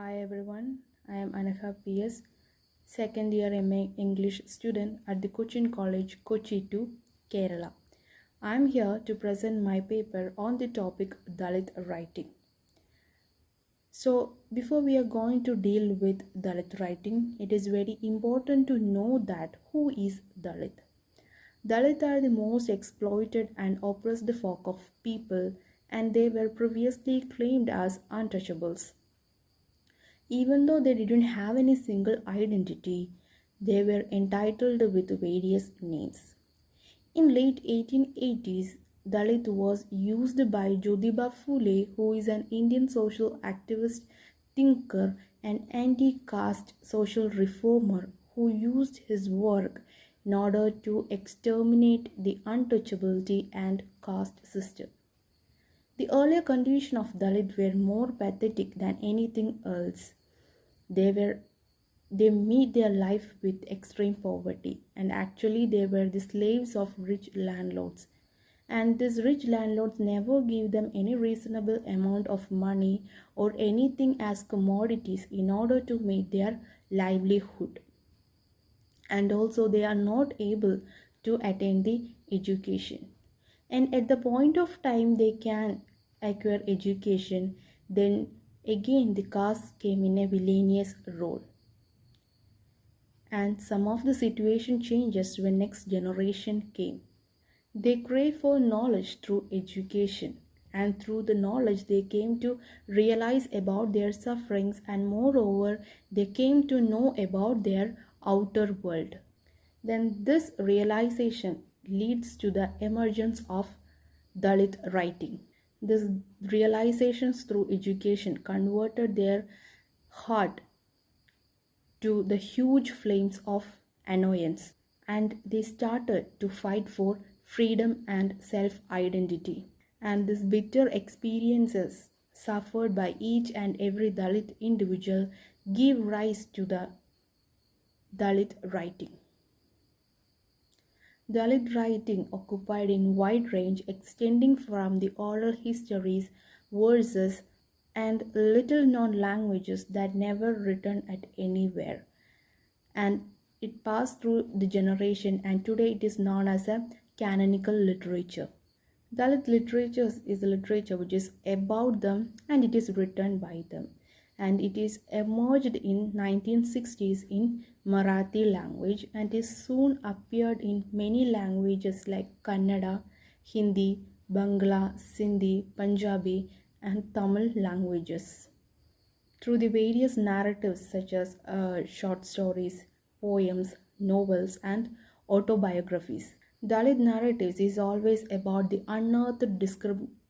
Hi everyone, I am Anakha PS, second year MA English student at the Cochin College, Kochi 2, Kerala. I am here to present my paper on the topic Dalit writing. So, before we are going to deal with Dalit writing, it is very important to know that who is Dalit. Dalit are the most exploited and oppressed folk of people, and they were previously claimed as untouchables. Even though they didn't have any single identity, they were entitled with various names. In late 1880s, Dalit was used by Jyotiba Phule, who is an Indian social activist, thinker, and anti-caste social reformer who used his work in order to exterminate the untouchability and caste system. The earlier conditions of Dalit were more pathetic than anything else. They meet their life with extreme poverty, and actually they were the slaves of rich landlords. And these rich landlords never give them any reasonable amount of money or anything as commodities in order to make their livelihood. And also they are not able to attain the education. And at the point of time they can acquire education, then again the caste came in a villainous role. And some of the situation changes when next generation came. They crave for knowledge through education, and through the knowledge they came to realize about their sufferings, and moreover they came to know about their outer world. Then this realization leads to the emergence of Dalit writing. These realizations through education converted their heart to the huge flames of annoyance, and they started to fight for freedom and self-identity. And these bitter experiences suffered by each and every Dalit individual give rise to the Dalit writing. Dalit writing occupied in wide range extending from the oral histories, verses, and little known languages that never written at anywhere. And it passed through the generation, and today it is known as a canonical literature. Dalit literature is the literature which is about them and it is written by them. And it is emerged in 1960s in Marathi language and is soon appeared in many languages like Kannada, Hindi, Bangla, Sindhi, Punjabi and Tamil languages. Through the various narratives such as short stories, poems, novels and autobiographies. Dalit narratives is always about the unearthed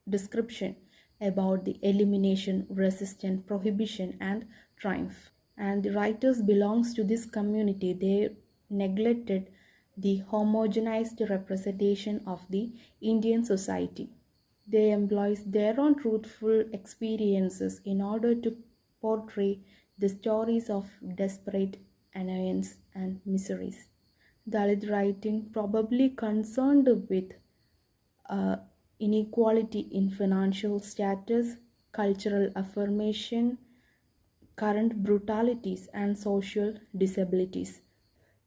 description about the elimination, resistance, prohibition and triumph. And the writers belongs to this community. They neglected the homogenized representation of the Indian society. They employ their own truthful experiences in order to portray the stories of desperate annoyance and miseries. Dalit writing probably concerned with inequality in financial status, cultural affirmation, current brutalities, and social disabilities.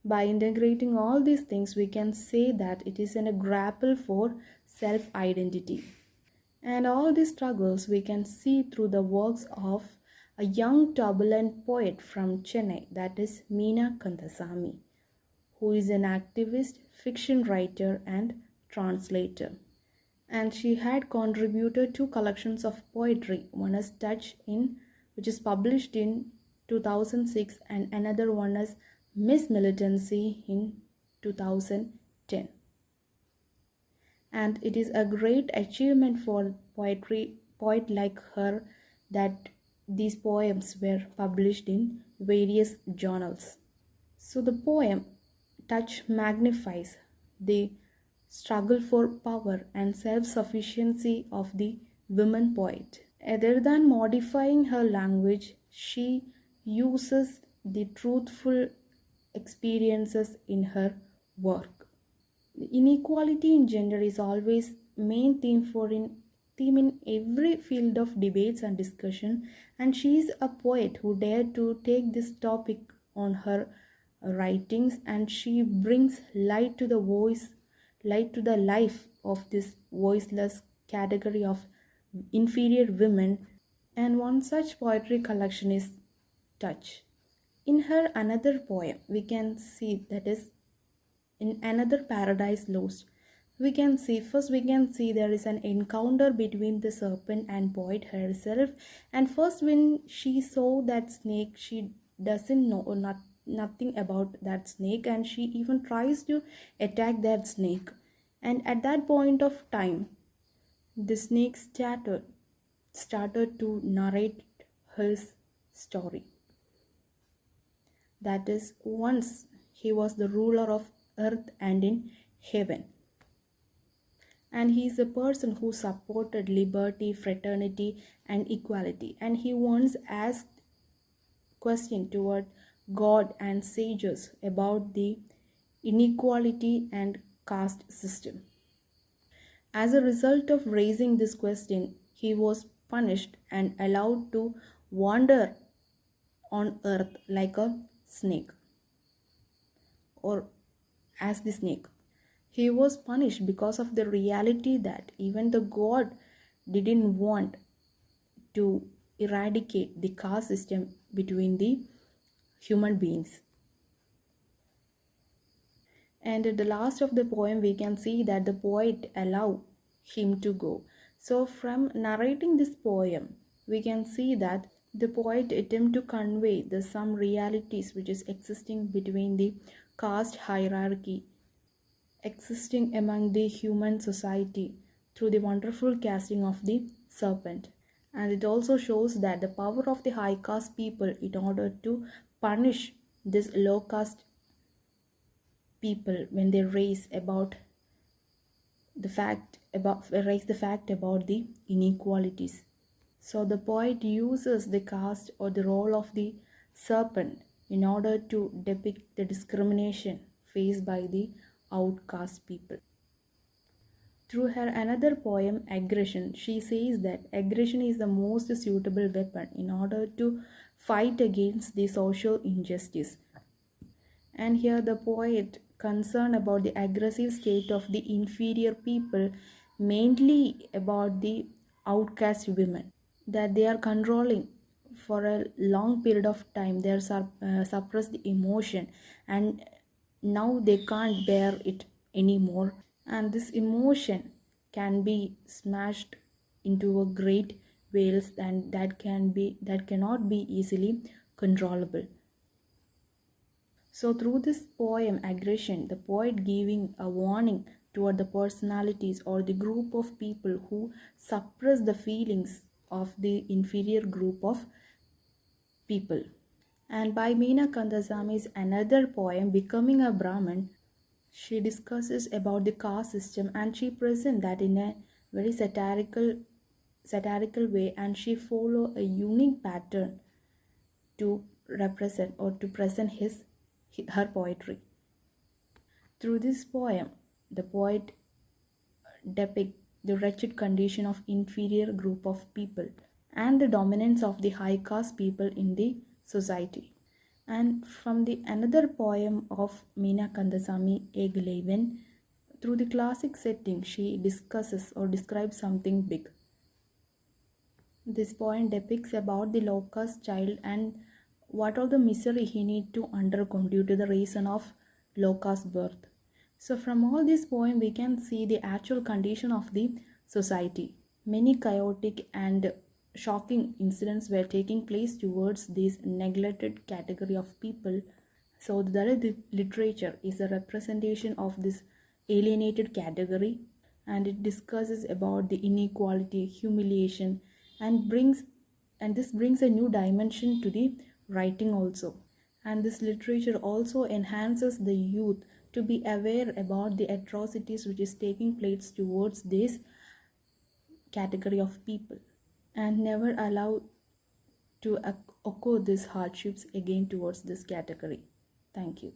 By integrating all these things, we can say that it is in a grapple for self-identity. And all these struggles we can see through the works of a young turbulent poet from Chennai, that is Meena Kandasamy, who is an activist, fiction writer and translator. And she had contributed two collections of poetry. One is Touch in, which is published in 2006, and another one is Miss Militancy in 2010. And it is a great achievement for poet like her that these poems were published in various journals. So the poem Touch magnifies the struggle for power and self-sufficiency of the woman poet. Other than modifying her language, she uses the truthful experiences in her work. The inequality in gender is always main theme theme in every field of debates and discussion, and she is a poet who dared to take this topic on her writings, and she brings light to the life of this voiceless category of inferior women. And one such poetry collection is Touch. In her another poem, we can see, that is in Another Paradise Lost, we can see there is an encounter between the serpent and poet herself. And first, when she saw that snake, she doesn't know nothing about that snake, and she even tries to attack that snake. And at that point of time, the snake started to narrate his story. That is, once he was the ruler of earth and in heaven. And he is a person who supported liberty, fraternity, and equality. And he once asked question toward God and sages about the inequality and caste system. As a result of raising this question, he was punished and allowed to wander on earth like a snake, or as the snake. He was punished because of the reality that even the God didn't want to eradicate the caste system between the human beings. And at the last of the poem, we can see that the poet allow him to go. So from narrating this poem, we can see that the poet attempt to convey the some realities which is existing between the caste hierarchy existing among the human society through the wonderful casting of the serpent. And it also shows that the power of the high caste people in order to punish this low caste people when they raise the fact about the inequalities. So the poet uses the caste or the role of the serpent in order to depict the discrimination faced by the outcast people. Through her another poem, Aggression, she says that aggression is the most suitable weapon in order to fight against the social injustice. And here the poet concerned about the aggressive state of the inferior people, mainly about the outcast women, that they are controlling for a long period of time. They are suppressed the emotion, and now they can't bear it anymore, and this emotion can be smashed into a great whales, and that cannot be easily controllable. So through this poem Aggression, the poet giving a warning toward the personalities or the group of people who suppress the feelings of the inferior group of people. And by Meena Kandasami's another poem, Becoming a Brahmin, she discusses about the caste system, and she presents that in a very satirical way, and she follow a unique pattern to represent or to present her poetry. Through this poem, the poet depicts the wretched condition of inferior group of people and the dominance of the high caste people in the society. And from the another poem of Meena Kandasamy, Egg 11, through the classic setting, she discusses or describes something big. This poem depicts about the low caste child and what all the misery he need to undergo due to the reason of low caste birth. So from all this poem, we can see the actual condition of the society. Many chaotic and shocking incidents were taking place towards this neglected category of people. So the Dalit literature is a representation of this alienated category, and it discusses about the inequality, humiliation, and this brings a new dimension to the writing also. And this literature also enhances the youth to be aware about the atrocities which is taking place towards this category of people, and never allow to occur these hardships again towards this category. Thank you.